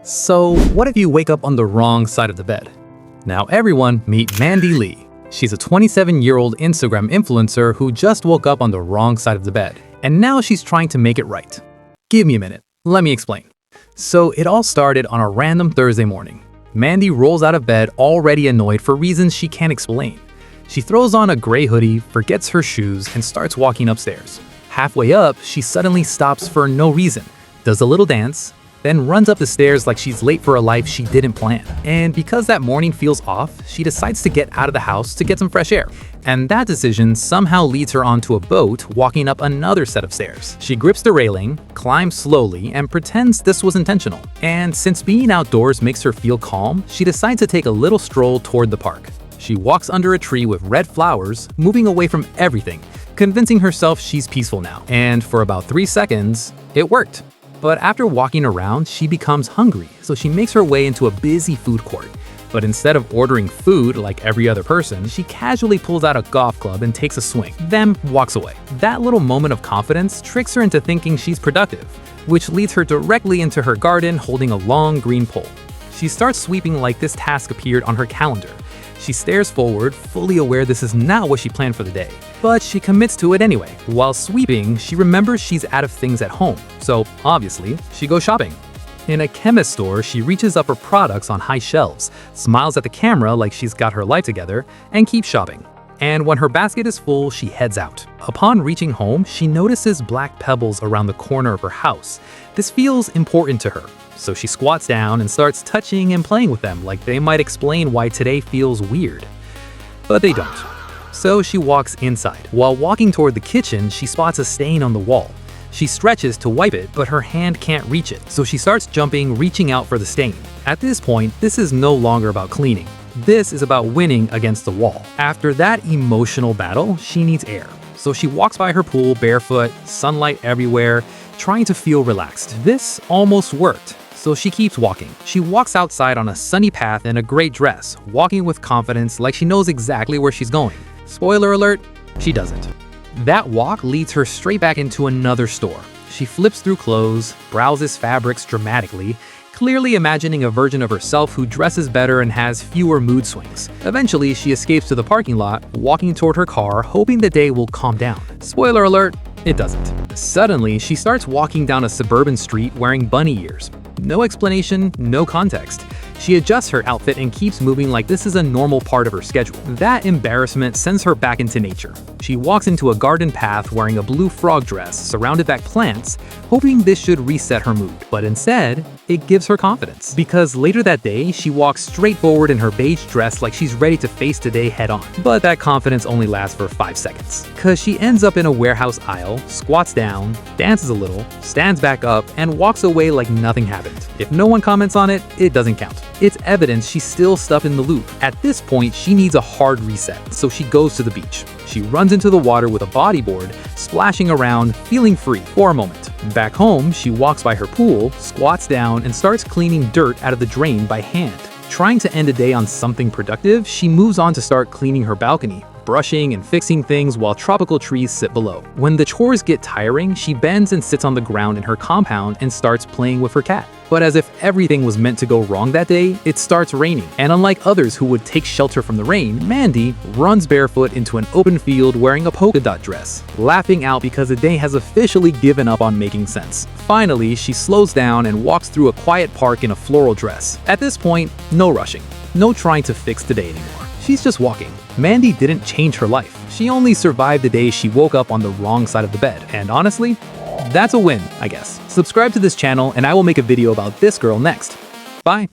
So, what if you wake up on the wrong side of the bed? Now everyone, meet Mandy Lee. She's a 27-year-old Instagram influencer who just woke up on the wrong side of the bed, and now she's trying to make it right. Give me a minute, let me explain. So it all started on a random Thursday morning. Mandy rolls out of bed already annoyed for reasons she can't explain. She throws on a gray hoodie, forgets her shoes, and starts walking upstairs. Halfway up, she suddenly stops for no reason, does a little dance, then runs up the stairs like she's late for a life she didn't plan. And because that morning feels off, she decides to get out of the house to get some fresh air. And that decision somehow leads her onto a boat walking up another set of stairs. She grips the railing, climbs slowly, and pretends this was intentional. And since being outdoors makes her feel calm, she decides to take a little stroll toward the park. She walks under a tree with red flowers, moving away from everything, convincing herself she's peaceful now. And for about 3 seconds, it worked. But after walking around, she becomes hungry, so she makes her way into a busy food court. But instead of ordering food like every other person, she casually pulls out a golf club and takes a swing, then walks away. That little moment of confidence tricks her into thinking she's productive, which leads her directly into her garden holding a long green pole. She starts sweeping like this task appeared on her calendar. She stares forward, fully aware this is not what she planned for the day. But she commits to it anyway. While sweeping, she remembers she's out of things at home, so obviously, she goes shopping. In a chemist store, she reaches up her products on high shelves, smiles at the camera like she's got her life together, and keeps shopping. And when her basket is full, she heads out. Upon reaching home, she notices black pebbles around the corner of her house. This feels important to her. So she squats down and starts touching and playing with them like they might explain why today feels weird. But they don't. So she walks inside. While walking toward the kitchen, she spots a stain on the wall. She stretches to wipe it, but her hand can't reach it, so she starts jumping, reaching out for the stain. At this point, this is no longer about cleaning. This is about winning against the wall. After that emotional battle, she needs air. So she walks by her pool barefoot, sunlight everywhere, trying to feel relaxed. This almost worked. So she keeps walking. She walks outside on a sunny path in a great dress, walking with confidence like she knows exactly where she's going. Spoiler alert, she doesn't. That walk leads her straight back into another store. She flips through clothes, browses fabrics dramatically, clearly imagining a version of herself who dresses better and has fewer mood swings. Eventually, she escapes to the parking lot, walking toward her car, hoping the day will calm down. Spoiler alert, it doesn't. Suddenly, she starts walking down a suburban street wearing bunny ears. No explanation, no context. She adjusts her outfit and keeps moving like this is a normal part of her schedule. That embarrassment sends her back into nature. She walks into a garden path wearing a blue frog dress surrounded by plants, hoping this should reset her mood. But instead, it gives her confidence. Because later that day, she walks straight forward in her beige dress like she's ready to face today head on. But that confidence only lasts for 5 seconds. Cause she ends up in a warehouse aisle, squats down, dances a little, stands back up, and walks away like nothing happened. If no one comments on it, it doesn't count. It's evidence she's still stuck in the loop. At this point, she needs a hard reset, so she goes to the beach. She runs into the water with a bodyboard, splashing around, feeling free for a moment. Back home, she walks by her pool, squats down, and starts cleaning dirt out of the drain by hand. Trying to end a day on something productive, she moves on to start cleaning her balcony, brushing and fixing things while tropical trees sit below. When the chores get tiring, she bends and sits on the ground in her compound and starts playing with her cat. But as if everything was meant to go wrong that day, it starts raining. And unlike others who would take shelter from the rain, Mandy runs barefoot into an open field wearing a polka dot dress, laughing out because the day has officially given up on making sense. Finally, she slows down and walks through a quiet park in a floral dress. At this point, no rushing, no trying to fix today anymore. She's just walking. Mandy didn't change her life. She only survived the day she woke up on the wrong side of the bed. And honestly, that's a win, I guess. Subscribe to this channel and I will make a video about this girl next. Bye.